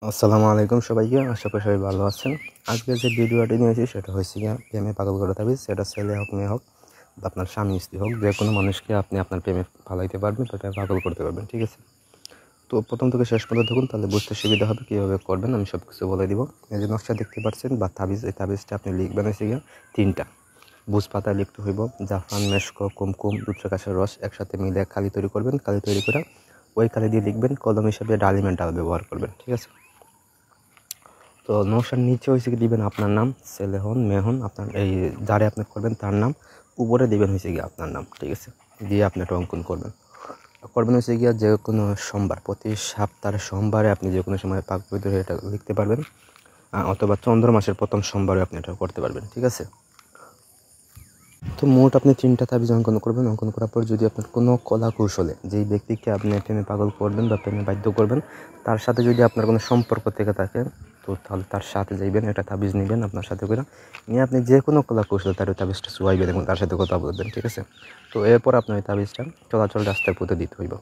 আসসালামু আলাইকুম সবাইকে। আশা করি সবাই ভালো আছেন। আজকে যে ভিডিওটি নিয়েছি সেটা হচ্ছে গিয়ে প্রেমে পাগল করে তাবিজ। সেটা ছেলে হোক মেয়ে হোক বা আপনার স্বামী স্ত্রী হোক, যে কোনো মানুষকে আপনি আপনার প্রেমে ফালাইতে পারবেন বা প্রেমে পাগল করতে পারবেন। ঠিক আছে, তো প্রথম থেকে শেষ পর্যন্ত দেখুন, তাহলে বুঝতে সুবিধা হবে কীভাবে করবেন। আমি সব কিছু বলে দিব। এই যে নকশা দেখতে পাচ্ছেন বা তাবিজ, এই তাবিজটা আপনি লিখবেন হচ্ছে গিয়ে 3টা বুঝ পাতা লিখতে হইব। জাফরান, মেশক, কুমকুম, রুদ্রাক্ষসের রস একসাথে মিলে কালি তৈরি করবেন। কালি তৈরি করে ওই কালি দিয়ে লিখবেন। কলম হিসাবে ডালিমের ডাল ব্যবহার করবেন। ঠিক আছে, তো নকশার নিচে হয়েছে কি দিবেন আপনার নাম, ছেলে হন মেয়ে হন, আপনার এই যারে আপনি করবেন তার নাম। উপরে দিবেন হয়েছে গিয়ে আপনার নাম। ঠিক আছে, দিয়ে আপনি একটা অঙ্কন করবেন হচ্ছে গিয়া যে কোনো সোমবার, প্রতি সপ্তাহের সোমবারে আপনি যে কোনো সময় পাক পবিত্র এটা লিখতে পারবেন, অথবা চন্দ্র মাসের প্রথম সোমবারে আপনি এটা করতে পারবেন। ঠিক আছে, তো মোট আপনি 3টা তাবিজ অঙ্কন করবেন। অঙ্কন করার পর যদি আপনার কোনো কলা কৌশলে যেই ব্যক্তিকে আপনি প্রেমে পাগল করবেন বা প্রেমে বাধ্য করবেন, তার সাথে যদি আপনার কোনো সম্পর্ক থেকে থাকে, তো তাহলে তার সাথে যাইবেন, একটা তাবিজ নেবেন আপনার সাথে করে নিয়ে আপনি যে কোনো কলা কৌশলে তার ওই তাবিজটা চুয়াইবেন এবং তার সাথে কথা বলবেন। ঠিক আছে, তো এরপর আপনার ওই তাবিজটা চলাচল রাস্তায় পুঁতে দিতে হইব।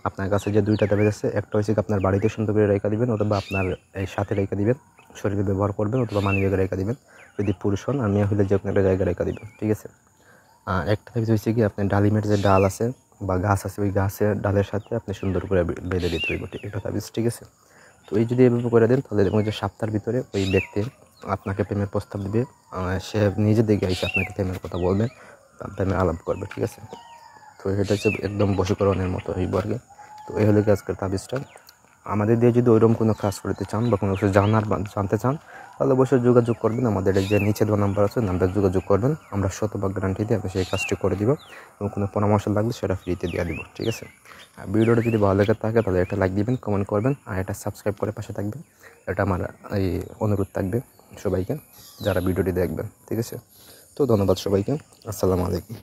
আপনার কাছে যে 2টা তাবিজ আছে, একটা হচ্ছে আপনার বাড়িতে সুন্দর করে রেখে দিবেন, অথবা আপনার এই সাথে রেখে দিবেন, শরীরে ব্যবহার করবেন, অথবা মানি ব্যাগে রেখে দিবেন যদি পুরুষ হন, আর মেয়ে হলে যে কোনো একটা জায়গায় রেখে দিবেন। ঠিক আছে, আর একটা তাবিজ হচ্ছে কি আপনি ডালিমের যে ডাল আছে বা গাছ আছে, ওই গাছের ডালের সাথে আপনি সুন্দর করে বেঁধে দিতে হইব একটা তাবিজ। ঠিক আছে, তো এই যদি এভাবে করে দেন, তাহলে ওই যে সপ্তাহের ভিতরে ওই ব্যক্তি আপনাকে প্রেমের প্রস্তাব দিবে। সে নিজে দিকে এসে আপনাকে প্রেমের কথা বলবে, প্রেমের আলাপ করবে। ঠিক আছে, তো এটা হচ্ছে একদম বশীকরণের মতো হইব আর কি। তো এই হলো কি আজকের তাবিজটা। আমাদের দিয়ে যদি ওইরকম কোনো কাজ করতে চান বা কোনো কিছু জানতে চান, তাহলে অবশ্যই যোগাযোগ করবেন। আমাদের এই যে নিচে দেওয়া নাম্বার আছে, নাম্বার যোগাযোগ করবেন। আমরা শতভাগ গ্যারান্টি দিয়ে আমরা সেই কাজটি করে দিব এবং কোনো পরামর্শ লাগলে সেটা ফ্রিতে দিয়ে দিব। ঠিক আছে, আর ভিডিওটা যদি ভালো লেগে থাকে তাহলে একটা লাইক দিবেন, কমেন্ট করবেন, আর এটা সাবস্ক্রাইব করে পাশে থাকবেন। এটা আমার এই অনুরোধ থাকবে সবাইকে যারা ভিডিওটি দেখবেন। ঠিক আছে, তো ধন্যবাদ সবাইকে। আসসালামু আলাইকুম।